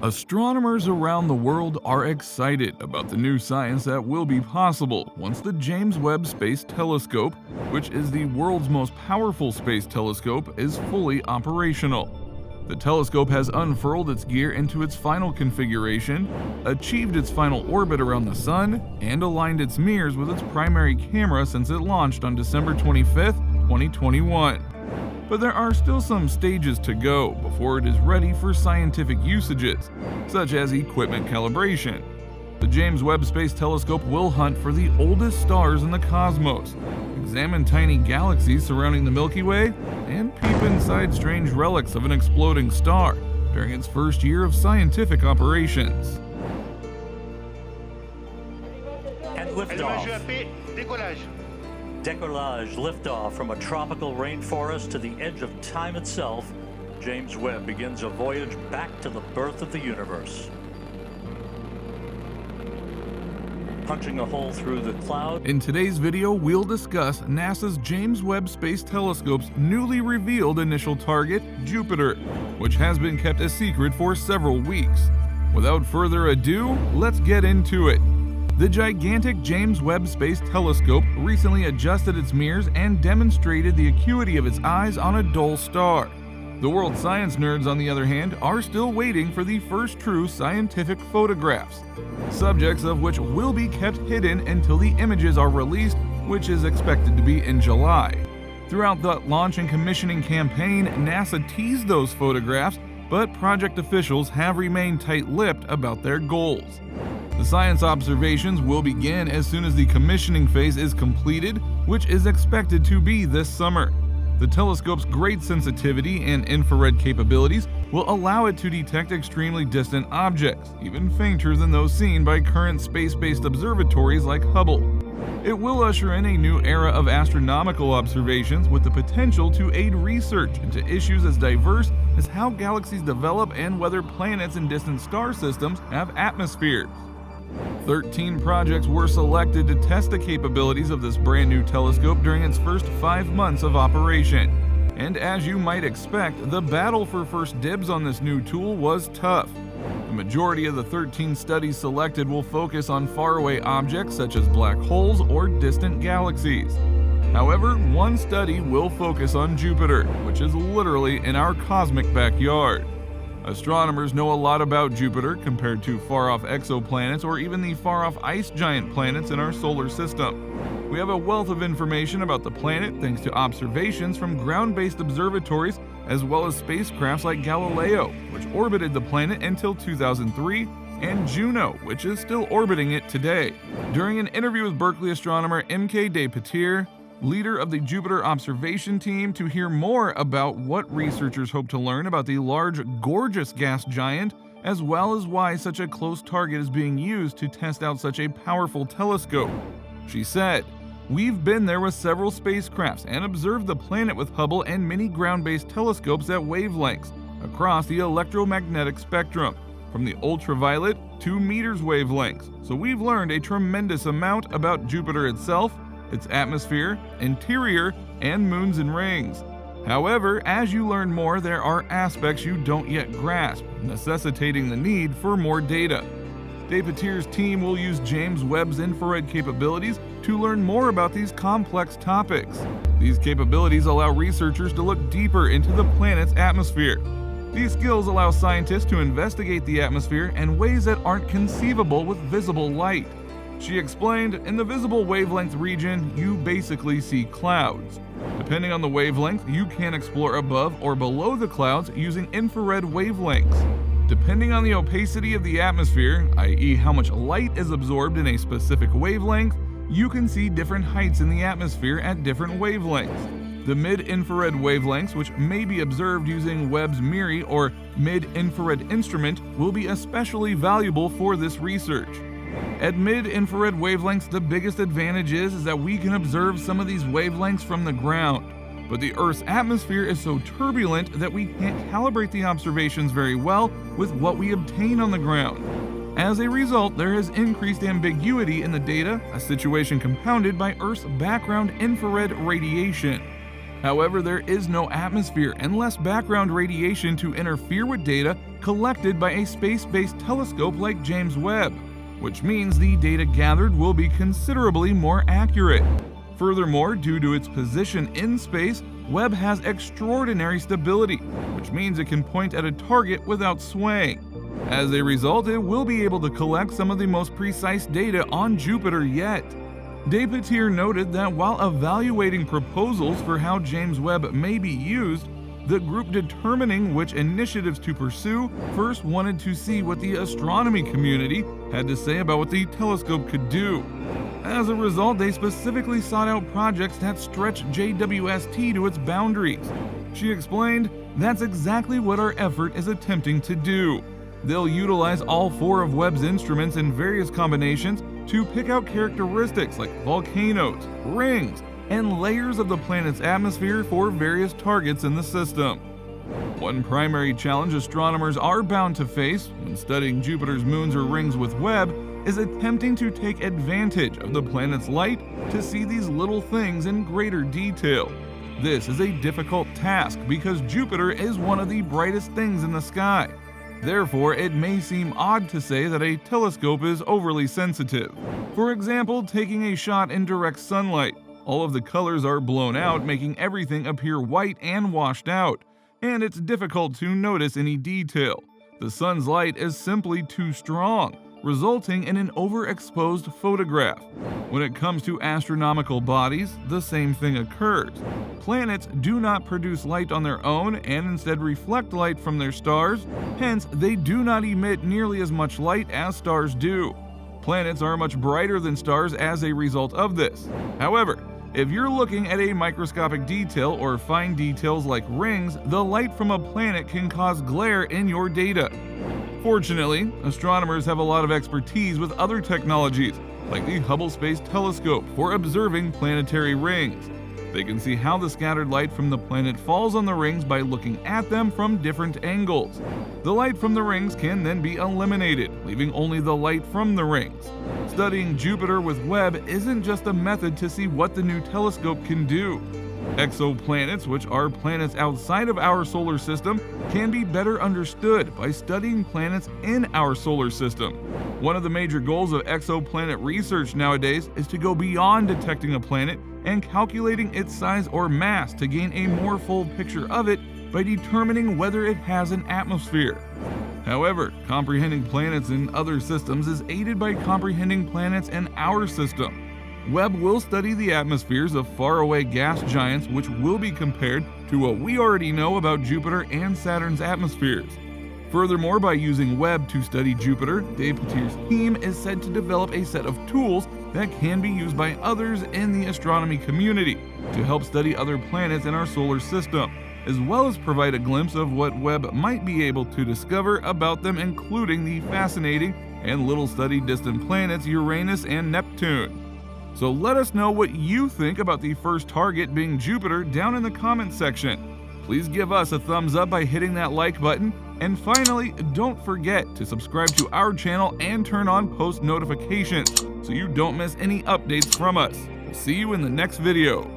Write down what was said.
Astronomers around the world are excited about the new science that will be possible once the James Webb Space Telescope, which is the world's most powerful space telescope, is fully operational. The telescope has unfurled its gear into its final configuration, achieved its final orbit around the Sun, and aligned its mirrors with its primary camera since it launched on December 25, 2021. But there are still some stages to go before it is ready for scientific usages, such as equipment calibration. The James Webb Space Telescope will hunt for the oldest stars in the cosmos, examine tiny galaxies surrounding the Milky Way, and peep inside strange relics of an exploding star during its first year of scientific operations. And liftoff. Decollage, liftoff from a tropical rainforest to the edge of time itself. James Webb begins a voyage back to the birth of the universe. Punching a hole through the cloud. In today's video, we'll discuss NASA's James Webb Space Telescope's newly revealed initial target, Jupiter, which has been kept a secret for several weeks. Without further ado, let's get into it. The gigantic James Webb Space Telescope recently adjusted its mirrors and demonstrated the acuity of its eyes on a dull star. The world science nerds, on the other hand, are still waiting for the first true scientific photographs, subjects of which will be kept hidden until the images are released, which is expected to be in July. Throughout the launch and commissioning campaign, NASA teased those photographs, but project officials have remained tight-lipped about their goals. The science observations will begin as soon as the commissioning phase is completed, which is expected to be this summer. The telescope's great sensitivity and infrared capabilities will allow it to detect extremely distant objects, even fainter than those seen by current space-based observatories like Hubble. It will usher in a new era of astronomical observations with the potential to aid research into issues as diverse as how galaxies develop and whether planets in distant star systems have atmospheres. 13 projects were selected to test the capabilities of this brand new telescope during its first 5 months of operation. And as you might expect, the battle for first dibs on this new tool was tough. The majority of the 13 studies selected will focus on faraway objects such as black holes or distant galaxies. However, one study will focus on Jupiter, which is literally in our cosmic backyard. Astronomers know a lot about Jupiter compared to far-off exoplanets or even the far-off ice giant planets in our solar system. We have a wealth of information about the planet thanks to observations from ground-based observatories as well as spacecrafts like Galileo, which orbited the planet until 2003, and Juno, which is still orbiting it today. During an interview with Berkeley astronomer M.K. de Petir, leader of the Jupiter observation team, to hear more about what researchers hope to learn about the large, gorgeous gas giant, as well as why such a close target is being used to test out such a powerful telescope. She said, "We've been there with several spacecrafts and observed the planet with Hubble and many ground-based telescopes at wavelengths across the electromagnetic spectrum, from the ultraviolet to meters wavelengths. So we've learned a tremendous amount about Jupiter itself, its atmosphere, interior, and moons and rings. However, as you learn more, there are aspects you don't yet grasp, necessitating the need for more data." De Petir's team will use James Webb's infrared capabilities to learn more about these complex topics. These capabilities allow researchers to look deeper into the planet's atmosphere. These skills allow scientists to investigate the atmosphere in ways that aren't conceivable with visible light. She explained, "In the visible wavelength region, you basically see clouds. Depending on the wavelength, you can explore above or below the clouds using infrared wavelengths. Depending on the opacity of the atmosphere, i.e. how much light is absorbed in a specific wavelength, you can see different heights in the atmosphere at different wavelengths. The mid-infrared wavelengths, which may be observed using Webb's MIRI or mid-infrared instrument, will be especially valuable for this research. At mid-infrared wavelengths, the biggest advantage is that we can observe some of these wavelengths from the ground. But the Earth's atmosphere is so turbulent that we can't calibrate the observations very well with what we obtain on the ground. As a result, there is increased ambiguity in the data, a situation compounded by Earth's background infrared radiation. However, there is no atmosphere and less background radiation to interfere with data collected by a space-based telescope like James Webb, which means the data gathered will be considerably more accurate. Furthermore, due to its position in space, Webb has extraordinary stability, which means it can point at a target without swaying. As a result, it will be able to collect some of the most precise data on Jupiter yet. Despatie noted that while evaluating proposals for how James Webb may be used, the group determining which initiatives to pursue first wanted to see what the astronomy community had to say about what the telescope could do. As a result, they specifically sought out projects that stretch JWST to its boundaries. She explained, "That's exactly what our effort is attempting to do. They'll utilize all 4 of Webb's instruments in various combinations to pick out characteristics like volcanoes, rings, and layers of the planet's atmosphere for various targets in the system." One primary challenge astronomers are bound to face when studying Jupiter's moons or rings with Webb is attempting to take advantage of the planet's light to see these little things in greater detail. This is a difficult task because Jupiter is one of the brightest things in the sky. Therefore, it may seem odd to say that a telescope is overly sensitive. For example, taking a shot in direct sunlight. All of the colors are blown out, making everything appear white and washed out, and it's difficult to notice any detail. The sun's light is simply too strong, resulting in an overexposed photograph. When it comes to astronomical bodies, the same thing occurs. Planets do not produce light on their own and instead reflect light from their stars, hence they do not emit nearly as much light as stars do. Planets are much brighter than stars as a result of this. However, if you're looking at a microscopic detail or fine details like rings, the light from a planet can cause glare in your data. Fortunately, astronomers have a lot of expertise with other technologies, like the Hubble Space Telescope for observing planetary rings. They can see how the scattered light from the planet falls on the rings by looking at them from different angles. The light from the rings can then be eliminated, leaving only the light from the rings. Studying Jupiter with Webb isn't just a method to see what the new telescope can do. Exoplanets, which are planets outside of our solar system, can be better understood by studying planets in our solar system. One of the major goals of exoplanet research nowadays is to go beyond detecting a planet and calculating its size or mass to gain a more full picture of it by determining whether it has an atmosphere. However, comprehending planets in other systems is aided by comprehending planets in our system. Webb will study the atmospheres of faraway gas giants, which will be compared to what we already know about Jupiter and Saturn's atmospheres. Furthermore, by using Webb to study Jupiter, Despatie's team is said to develop a set of tools that can be used by others in the astronomy community to help study other planets in our solar system, as well as provide a glimpse of what Webb might be able to discover about them, including the fascinating and little-studied distant planets Uranus and Neptune. So let us know what you think about the first target being Jupiter down in the comments section. Please give us a thumbs up by hitting that like button. And finally, don't forget to subscribe to our channel and turn on post notifications so you don't miss any updates from us. See you in the next video.